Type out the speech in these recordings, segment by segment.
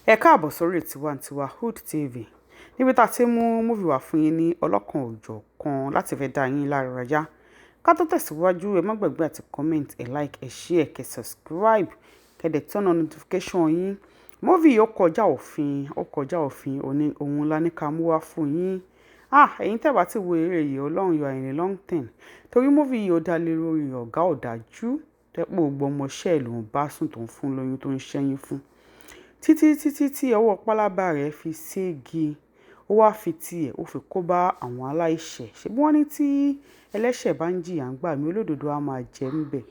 Ẹ káàbọ̀ sórí Tiwantiwa Hood TV níbi tá a ti mú múfì wá fún yín ní ọlọ́kan òjọ̀kan láti fẹ́ dá yín lára yá. Ká tó tẹ̀síwájú ẹ má gbàgbé àti comment, ẹ like, ẹ share, kẹ́ subscribe, kẹ́ dẹ̀ turn on notification yín. Múfì ó kọjá òfin òun la ní ká mú wá fún yín. Ẹ̀yin tẹ́ bá ti wo eré yìí Ọlọ́run you are in a long ten. Torí múfì yìí ó dá lé lórí ọ̀gá ọ̀dájú tẹ́pọ̀ gbọmọṣẹ́ ẹ̀ ló ń bá sùn tó ń fún lóyún tó ń ṣẹ́yún fún. Títí tí ọwọ́ pálábá rẹ̀ fi ségi, ó wá fi tiẹ̀ ó fi kó bá àwọn aláìṣẹ̀. Ṣebí wọ́n ní tí ẹlẹ́ṣẹ̀ bá ń jìyà ńgbà mí olódodo á máa jẹ ńbẹ̀.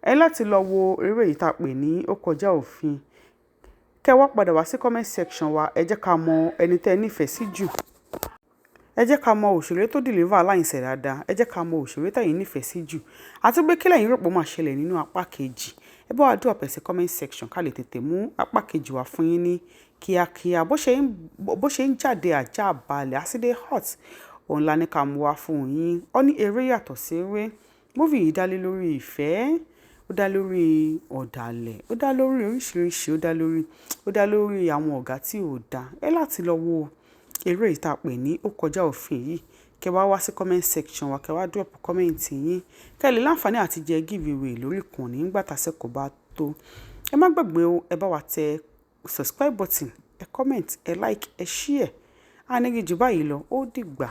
Ẹ láti lọ wo eré yìí tá a pè ní ó kọjá òfin. Kẹ́ wá padà wá sí comment section wa, ẹ jẹ́ ká mọ ẹni tẹ́ ẹ nífẹ̀ẹ́ sí jù. Ẹ jẹ́ ká mọ òṣèré tó deliver láìṣẹ̀ dáadáa. Ẹ jẹ́ ká mọ òṣèré tẹ́yin nífẹ̀ẹ́ sí jù. Àti pé kí lẹ̀yin rò pé ó máa ṣẹlẹ̀ nínú apá kejì. Ẹ bá wa drop ẹ̀ sí comment section ká lè tètè mú apá kejì wá fún yín ní kíákíá. Bó ṣe ń jáde àjà balẹ̀ àsídẹ̀ hot, òun la ní ká mú wá fún yín. Ó ní eré yàtọ̀ sí eré. Múfì yìí dá lé lórí ìfẹ́, ó dá lórí ọ̀dàlẹ̀, ó dá lórí oríṣiríṣi, ó dá lórí àwọn ọ̀gá tí ò dá. Ẹ láti lọ wo eré yìí tá a pè ní ó kọjá òfin yìí. Kẹ́ wá sí comment section wa, kẹ́ wá drop comment yín. Kẹ́ lè láǹfààní àti jẹ giveaway lórí ìkànnì nígbà tásìkò bá tó. Ẹ má gbàgbé o, ẹ bá wa tẹ subscribe button, ẹ comment, ẹ like, ẹ share. A ní rí jù báyìí lọ, ó dìgbà.